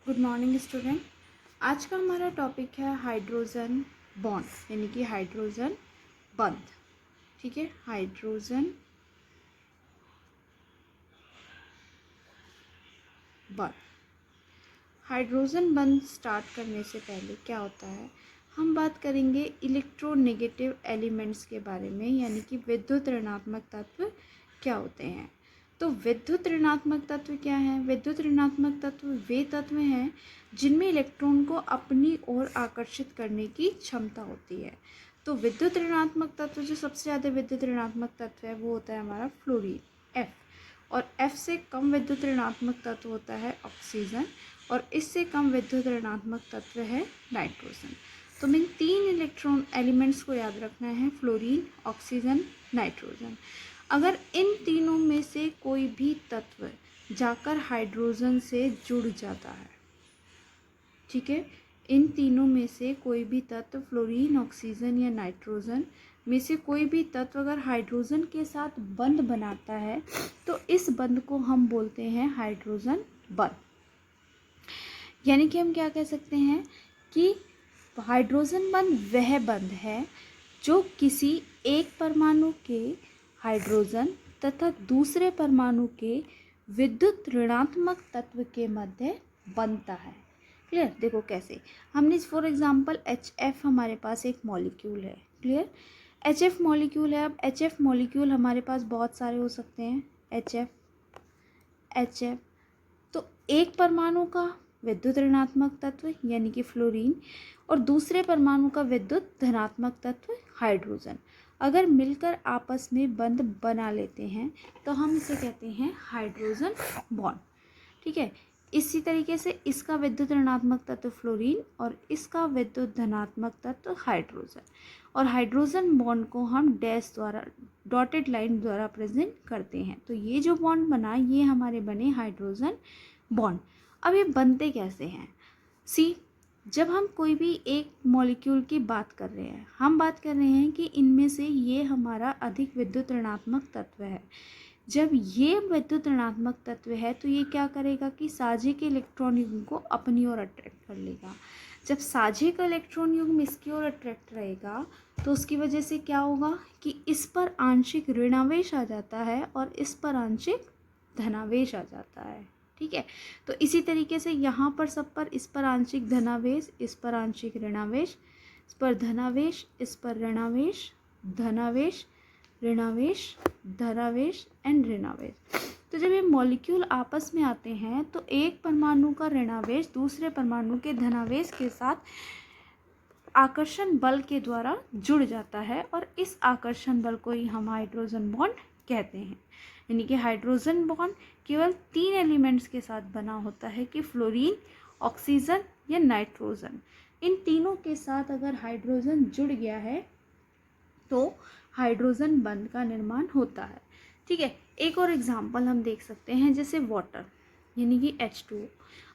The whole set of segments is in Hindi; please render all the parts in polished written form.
Good morning student. आज का हमारा टॉपिक है हाइड्रोजन बॉन्ड यानी कि हाइड्रोजन बंध। ठीक है, हाइड्रोजन बंध। हाइड्रोजन बंध स्टार्ट करने से पहले क्या होता है, हम बात करेंगे इलेक्ट्रोनेगेटिव एलिमेंट्स के बारे में, यानी कि विद्युत ऋणात्मक तत्व क्या होते हैं। तो विद्युत ऋणात्मक तत्व क्या है? विद्युत ऋणात्मक तत्व वे तत्व हैं जिनमें इलेक्ट्रॉन को अपनी ओर आकर्षित करने की क्षमता होती है। तो विद्युत ऋणात्मक तत्व जो सबसे ज़्यादा विद्युत ऋणात्मक तत्व है वो होता है हमारा फ्लोरीन, F। और F से कम विद्युत ऋणात्मक तत्व होता है ऑक्सीजन, और इससे कम विद्युत ऋणात्मक तत्व है नाइट्रोजन। तो इन तीन इलेक्ट्रॉन एलिमेंट्स को याद रखना है, फ्लोरीन, ऑक्सीजन, नाइट्रोजन। अगर इन तीनों में से कोई भी तत्व जाकर हाइड्रोजन से जुड़ जाता है, ठीक है, इन तीनों में से कोई भी तत्व फ्लोरीन, ऑक्सीजन या नाइट्रोजन में से कोई भी तत्व अगर हाइड्रोजन के साथ बंध बनाता है तो इस बंध को हम बोलते हैं हाइड्रोजन बंध। यानी कि हम क्या कह सकते हैं कि हाइड्रोजन बंध वह बंध है जो किसी एक परमाणु के हाइड्रोजन तथा दूसरे परमाणु के विद्युत ऋणात्मक तत्व के मध्य बनता है। क्लियर? देखो कैसे, हमने फॉर एग्जांपल HF हमारे पास एक मॉलिक्यूल है। क्लियर? HF मॉलिक्यूल है। अब HF मॉलिक्यूल हमारे पास बहुत सारे हो सकते हैं, HF। तो एक परमाणु का विद्युत ऋणात्मक तत्व यानी कि फ्लोरीन और दूसरे परमाणु का विद्युत धनात्मक तत्व हाइड्रोजन अगर मिलकर आपस में बंध बना लेते हैं तो हम इसे कहते हैं हाइड्रोजन बॉन्ड। ठीक है, इसी तरीके से इसका विद्युत ऋणात्मक तत्व फ्लोरीन और इसका विद्युत धनात्मक तत्व हाइड्रोजन, और हाइड्रोजन बॉन्ड को हम डैश द्वारा, डॉटेड लाइन द्वारा प्रेजेंट करते हैं। तो ये जो बॉन्ड बना ये हमारे बने हाइड्रोजन बॉन्ड। अब ये बनते कैसे हैं? सी, जब हम कोई भी एक मॉलिक्यूल की बात कर रहे हैं, हम बात कर रहे हैं कि इनमें से ये हमारा अधिक विद्युत ऋणात्मक तत्व है। जब ये विद्युत ऋणात्मक तत्व है तो ये क्या करेगा कि साझे के इलेक्ट्रॉन युग्म को अपनी ओर अट्रैक्ट कर लेगा। जब साझे का इलेक्ट्रॉन युग्म इसकी ओर अट्रैक्ट रहेगा तो उसकी वजह से क्या होगा कि इस पर आंशिक ऋणावेश आ जाता है और इस पर आंशिक धनावेश आ जाता है। ठीक है, तो इसी तरीके से यहाँ पर सब पर, इस पर आंशिक धनावेश, इस पर आंशिक ऋणावेश, इस पर धनावेश, इस पर ऋणावेश, धनावेश, ऋणावेश, धनावेश एंड ऋणावेश। तो जब ये मॉलिक्यूल आपस में आते हैं तो एक परमाणु का ऋणावेश दूसरे परमाणु के धनावेश के साथ आकर्षण बल के द्वारा जुड़ जाता है, और इस आकर्षण बल को ही हम हाइड्रोजन बॉन्ड कहते हैं। यानी कि हाइड्रोजन बॉन्ड केवल तीन एलिमेंट्स के साथ बना होता है कि फ्लोरीन, ऑक्सीजन या नाइट्रोजन। इन तीनों के साथ अगर हाइड्रोजन जुड़ गया है तो हाइड्रोजन बंध का निर्माण होता है। ठीक है, एक और एग्जांपल हम देख सकते हैं, जैसे वाटर यानी कि H2O।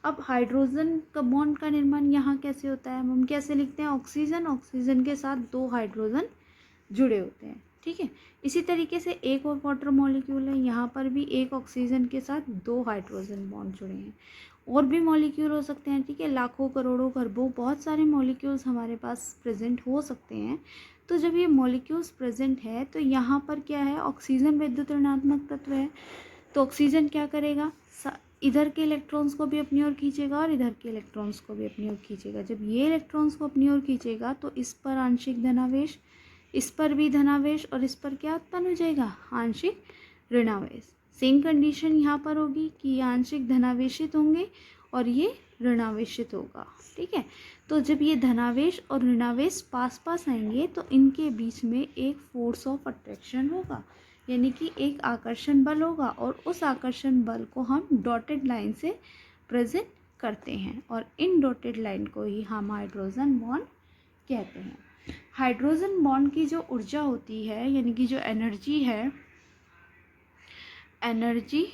अब हाइड्रोजन का बॉन्ड का निर्माण यहाँ कैसे होता है, हम कैसे लिखते हैं, ऑक्सीजन, ऑक्सीजन के साथ दो हाइड्रोजन जुड़े होते हैं। ठीक है, इसी तरीके से एक और वाटर मॉलिक्यूल है, यहाँ पर भी एक ऑक्सीजन के साथ दो हाइड्रोजन बॉन्ड जुड़े हैं। और भी मॉलिक्यूल हो सकते हैं। ठीक है, लाखों, करोड़ों, खरबों बहुत सारे मॉलिक्यूल्स हमारे पास प्रेजेंट हो सकते हैं। तो जब ये मॉलिक्यूल्स प्रेजेंट है तो यहाँ पर क्या है, ऑक्सीजन विद्युत ऋणात्मक तत्व है। तो ऑक्सीजन क्या करेगा, इधर के इलेक्ट्रॉन्स को भी अपनी ओर खींचेगा और इधर के इलेक्ट्रॉन्स को भी अपनी ओर खींचेगा। जब ये इलेक्ट्रॉन्स को अपनी ओर खींचेगा तो इस पर आंशिक धनावेश, इस पर भी धनावेश, और इस पर क्या उत्पन्न हो जाएगा, आंशिक ऋणावेश। सेम कंडीशन यहाँ पर होगी कि ये आंशिक धनावेशित होंगे और ये ऋणावेशित होगा। ठीक है, तो जब ये धनावेश और ऋणावेश पास पास आएंगे तो इनके बीच में एक फोर्स ऑफ अट्रैक्शन होगा, यानी कि एक आकर्षण बल होगा, और उस आकर्षण बल को हम डॉटेड लाइन से प्रेजेंट करते हैं, और इन डॉटेड लाइन को ही हम हाइड्रोजन बॉन्ड कहते हैं। हाइड्रोजन बॉन्ड की जो ऊर्जा होती है यानी कि जो एनर्जी है, energy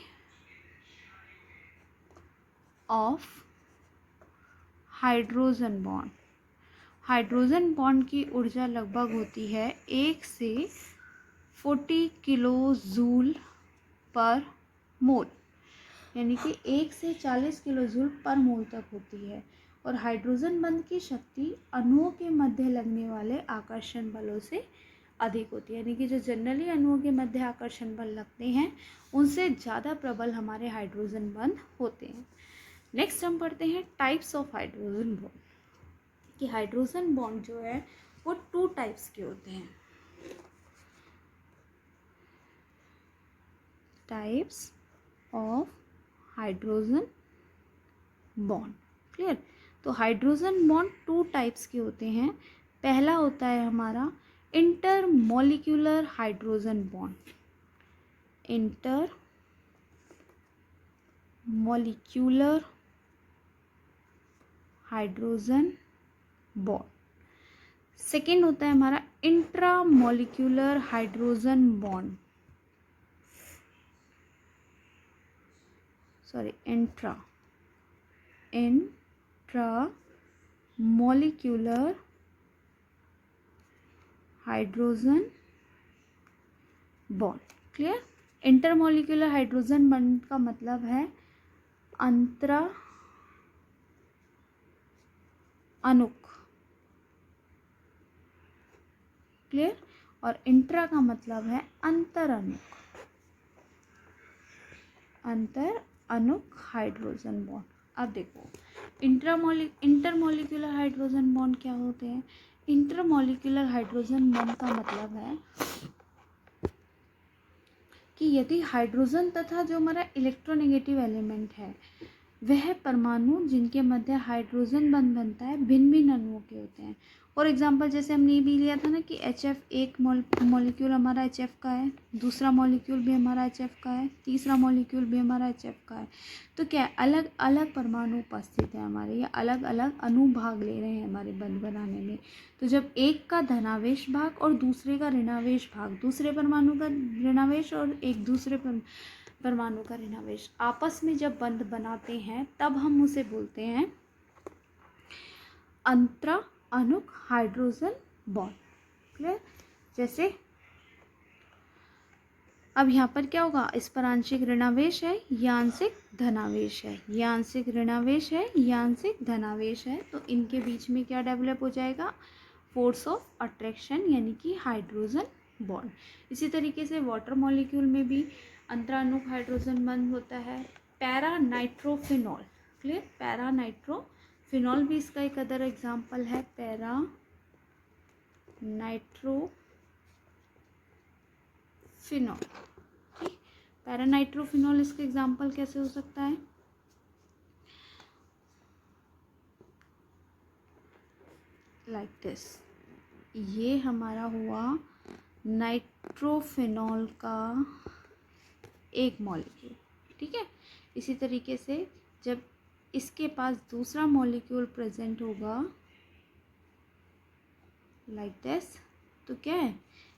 of hydrogen bond, hydrogen bond की ऊर्जा लगभग होती है 1 से 40 किलो जूल पर मोल। यानी कि 1 से 40 किलो जूल पर मोल तक होती है। और हाइड्रोजन बंध की शक्ति अणुओं के मध्य लगने वाले आकर्षण बलों से अधिक होती है, यानी कि जो जनरली अणुओं के मध्य आकर्षण बल लगते हैं उनसे ज़्यादा प्रबल हमारे हाइड्रोजन बंध होते हैं। नेक्स्ट हम पढ़ते हैं टाइप्स ऑफ हाइड्रोजन बॉन्ड, कि हाइड्रोजन बॉन्ड जो है वो 2 टाइप्स के होते हैं। Types of hydrogen bond, clear. तो हाइड्रोजन बॉन्ड 2 टाइप्स के होते हैं। पहला होता है हमारा intermolecular hydrogen bond, intermolecular hydrogen bond. Second होता है हमारा intramolecular hydrogen bond, sorry intramolecular hydrogen bond, clear. Intermolecular hydrogen bond का मतलब है अंतरा अणुक, क्लियर। और इंट्रा का मतलब है अंतर अणुक, अंतर अणुक हाइड्रोजन बॉन्ड। अब देखो इंटरमॉलिक्यूलर हाइड्रोजन बॉन्ड क्या होते हैं। इंटरमॉलिक्यूलर हाइड्रोजन बॉन्ड का मतलब है कि यदि हाइड्रोजन तथा जो हमारा इलेक्ट्रोनेगेटिव एलिमेंट है वह परमाणु जिनके मध्य हाइड्रोजन बंध बनता है भिन्न भिन्न अणुओं के होते हैं। फॉर एग्जांपल जैसे हमने ये भी लिया था ना कि HF एक मॉलिक्यूल हमारा HF का है, दूसरा मॉलिक्यूल भी हमारा HF का है, तीसरा मॉलिक्यूल भी हमारा HF का है। तो क्या अलग अलग परमाणु उपस्थित है हमारे, या अलग अलग अणु भाग ले रहे हैं हमारे बंध बनाने में। तो जब एक का धनावेश भाग और दूसरे का ऋणावेश भाग, दूसरे परमाणु का ऋणावेश और एक दूसरे परमाणु का ऋणावेश आपस में जब बंध बनाते हैं तब हम उसे बोलते हैं अंतरा अणुक हाइड्रोजन बॉन्ड, क्लियर। जैसे अब यहाँ पर क्या होगा, इस पर आंशिक ऋणावेश है या आंशिक धनावेश है, या आंशिक ऋणावेश है या आंशिक धनावेश है, तो इनके बीच में क्या डेवलप हो जाएगा, फोर्स ऑफ अट्रैक्शन यानी कि हाइड्रोजन बॉन्ड। इसी तरीके से वाटर मॉलिक्यूल में भी अंतराणुक हाइड्रोजन बॉन्ड होता है। Para nitrophenol, clear, para nitrophenol भी इसका एक अदर एग्जाम्पल है, पैरा नाइट्रोफिनॉल, ठीक। पैरा नाइट्रोफिनॉल इसका एग्जाम्पल कैसे हो सकता है, लाइक दिस, ये हमारा हुआ नाइट्रोफिनॉल का एक मॉलिक्यूल, ठीक है। इसी तरीके से जब इसके पास दूसरा मॉलिक्यूल प्रेजेंट होगा लाइक दिस, तो क्या है,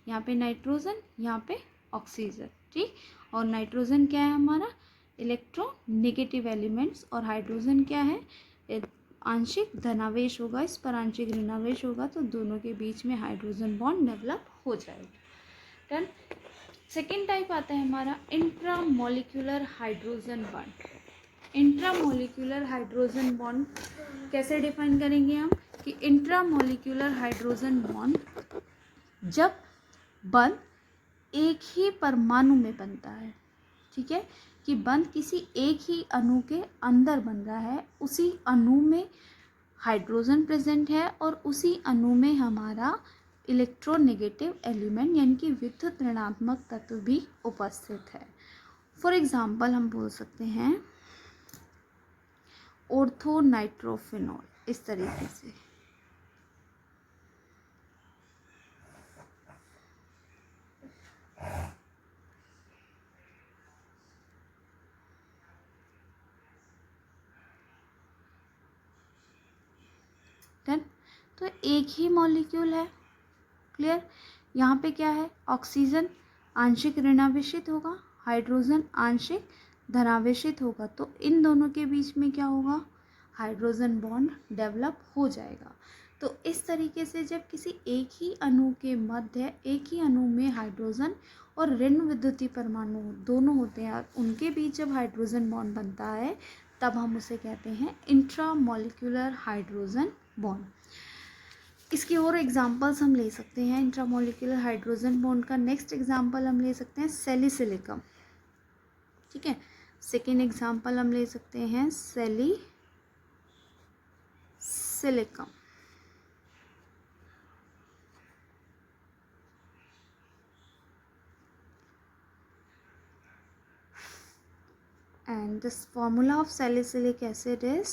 यहाँ पे नाइट्रोजन, यहाँ पे ऑक्सीजन, ठीक। और नाइट्रोजन क्या है हमारा इलेक्ट्रोनेगेटिव एलिमेंट्स, और हाइड्रोजन क्या है आंशिक धनावेश होगा, इस पर आंशिक ऋणावेश होगा, तो दोनों के बीच में हाइड्रोजन बॉन्ड डेवलप हो जाएगा। डन। सेकेंड टाइप आता है हमारा intramolecular hydrogen bond. Intramolecular hydrogen bond कैसे डिफाइन करेंगे हम, कि इंट्रामॉलिक्यूलर हाइड्रोजन बॉन्ड जब बंध एक ही परमाणु में बनता है, ठीक है, कि बंध किसी एक ही अणु के अंदर बन रहा है, उसी अणु में हाइड्रोजन प्रेजेंट है और उसी अणु में हमारा इलेक्ट्रोनेगेटिव एलिमेंट यानी कि विद्युत ऋणात्मक तत्व भी उपस्थित है। फॉर एग्जाम्पल हम बोल सकते हैं ऑर्थोनाइट्रोफिनॉल, इस तरीके से, डन। तो एक ही मॉलिक्यूल है, क्लियर। यहाँ पे क्या है, ऑक्सीजन आंशिक ऋणावेशित होगा, हाइड्रोजन आंशिक धनावेशित होगा, तो इन दोनों के बीच में क्या होगा, हाइड्रोजन बॉन्ड डेवलप हो जाएगा। तो इस तरीके से जब किसी एक ही अणु के मध्य एक ही अणु में हाइड्रोजन और ऋण विद्युतीय परमाणु दोनों होते हैं, उनके बीच जब हाइड्रोजन बॉन्ड बनता है तब हम उसे कहते हैं इंट्रामॉलिक्यूलर हाइड्रोजन बॉन्ड। इसकी और एग्जांपल्स हम ले सकते हैं इंट्रामॉलिक्यूलर हाइड्रोजन बॉन्ड का। नेक्स्ट एग्जांपल हम ले सकते हैं सैलिसिलिकम, ठीक है। सेकेंड एग्जांपल हम ले सकते हैं सैलिसिलिकम। And this formula of salicylic acid is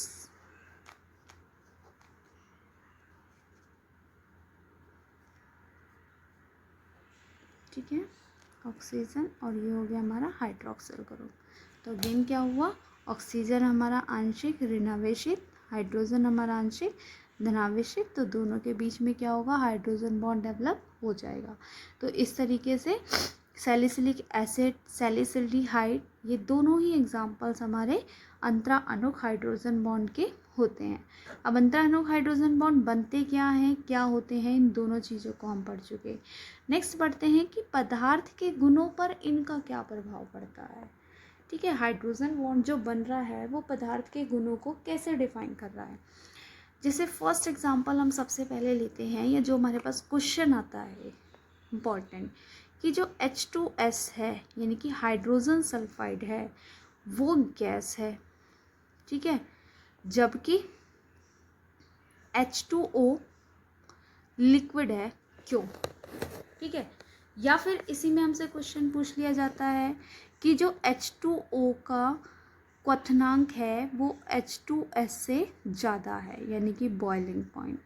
ठीक है ऑक्सीजन, और ये हो गया हमारा हाइड्रोक्सिल ग्रुप। तो अगेन क्या हुआ, ऑक्सीजन हमारा आंशिक ऋणावेशित, हाइड्रोजन हमारा आंशिक धनावेशित, तो दोनों के बीच में क्या होगा, हाइड्रोजन बॉन्ड डेवलप हो जाएगा। तो इस तरीके से सैलिसिलिक एसिड, सैलिसिल्डिहाइड, ये दोनों ही एग्जाम्पल्स हमारे अंतराअणुक हाइड्रोजन बॉन्ड के होते हैं। अब अंतराअणुक हाइड्रोजन बॉन्ड बनते क्या हैं, क्या होते हैं, इन दोनों चीज़ों को हम पढ़ चुके। नेक्स्ट पढ़ते हैं कि पदार्थ के गुणों पर इनका क्या प्रभाव पड़ता है। ठीक है, हाइड्रोजन बॉन्ड जो बन रहा है वो पदार्थ के गुणों को कैसे डिफाइन कर रहा है। जैसे फर्स्ट एग्जांपल हम सबसे पहले लेते हैं, या जो हमारे पास क्वेश्चन आता है इम्पॉर्टेंट, कि जो H2S है यानी कि हाइड्रोजन सल्फाइड है वो गैस है, ठीक है, जबकि H2O लिक्विड है, क्यों। ठीक है, या फिर इसी में हमसे क्वेश्चन पूछ लिया जाता है कि जो H2O का क्वथनांक है वो H2S से ज़्यादा है, यानी कि बॉइलिंग पॉइंट।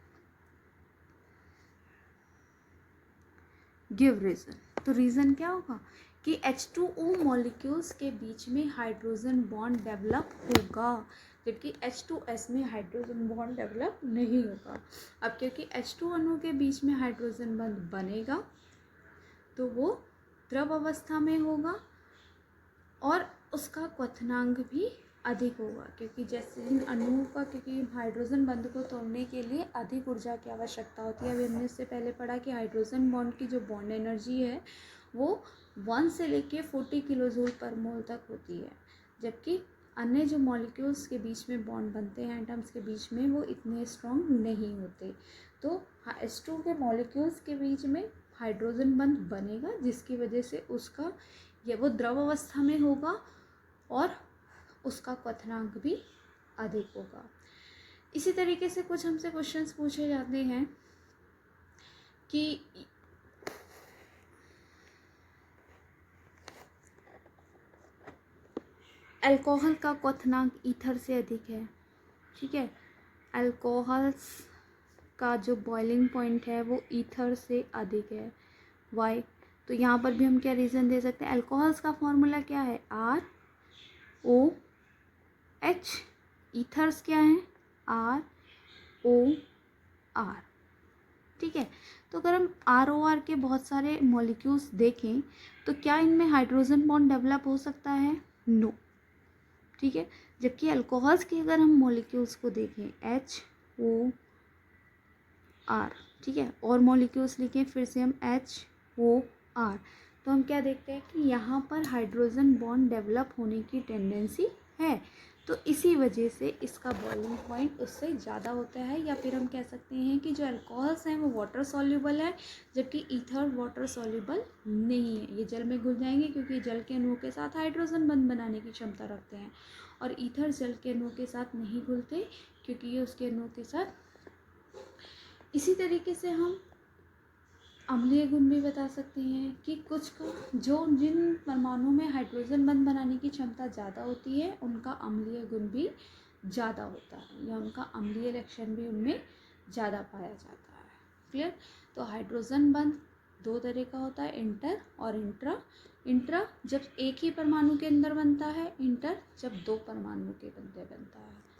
गिव रीज़न, तो रीज़न क्या होगा कि H2O मॉलिक्यूल्स के बीच में हाइड्रोजन बॉन्ड डेवलप होगा, जबकि H2S में हाइड्रोजन बॉन्ड डेवलप नहीं होगा। अब क्योंकि H2 अणु के बीच में हाइड्रोजन बॉन्ड बनेगा तो वो द्रव अवस्था में होगा और उसका क्वथनांक भी अधिक होगा, क्योंकि जैसे इन अणुओं का, क्योंकि हाइड्रोजन बंध को तोड़ने के लिए अधिक ऊर्जा की आवश्यकता होती है। अभी हमने इससे पहले पढ़ा कि हाइड्रोजन बॉन्ड की जो बॉन्ड एनर्जी है वो 1 से लेके 40 किलोजूल पर मोल तक होती है, जबकि अन्य जो मॉलिक्यूल्स के बीच में बॉन्ड बनते हैं एटम्स के बीच में वो इतने स्ट्रॉन्ग नहीं होते। तो H2 के मॉलिक्यूल्स के बीच में हाइड्रोजन बंध बनेगा, जिसकी वजह से उसका वो द्रव अवस्था में होगा और उसका क्वथनांक भी अधिक होगा। इसी तरीके से कुछ हमसे क्वेश्चंस पूछे जाते हैं कि अल्कोहल का क्वथनांक ईथर से अधिक है, ठीक है, अल्कोहल्स का जो बॉइलिंग पॉइंट है वो ईथर से अधिक है। वाई, तो यहाँ पर भी हम क्या रीज़न दे सकते हैं, अल्कोहल्स का फॉर्मूला क्या है, ROH, ईथर्स क्या है, ROR, ठीक है। तो अगर हम ROR के बहुत सारे मॉलिक्यूल्स देखें तो क्या इनमें हाइड्रोजन बॉन्ड डेवलप हो सकता है, नो, ठीक है। जबकि अल्कोहल्स के अगर हम मॉलिक्यूल्स को देखें HOR, ठीक है, और मॉलिक्यूल्स लिखें फिर से हम HOR, तो हम क्या देखते हैं कि यहाँ पर हाइड्रोजन बॉन्ड डेवलप होने की टेंडेंसी है। तो इसी वजह से इसका बॉइलिंग पॉइंट उससे ज़्यादा होता है। या फिर हम कह सकते हैं कि जो अल्कोहल्स हैं वो वाटर सॉल्युबल है, जबकि ईथर वाटर सॉल्युबल नहीं है। ये जल में घुल जाएंगे क्योंकि जल के अणुओं के साथ हाइड्रोजन बंध बनाने की क्षमता रखते हैं, और ईथर जल के अणुओं के साथ नहीं घुलते क्योंकि ये उसके अणुओं के साथ। इसी तरीके से हम अम्लीय गुण भी बता सकते हैं कि कुछ का जिन परमाणुओं में हाइड्रोजन बंध बनाने की क्षमता ज़्यादा होती है उनका अम्लीय गुण भी ज़्यादा होता है, या उनका अम्लीय लक्षण भी उनमें ज़्यादा पाया जाता है। क्लियर। तो हाइड्रोजन बंध दो तरह का होता है, इंटर और इंट्रा। इंट्रा जब एक ही परमाणु के अंदर बनता है, इंटर जब दो परमाणु के अंदर बनता है।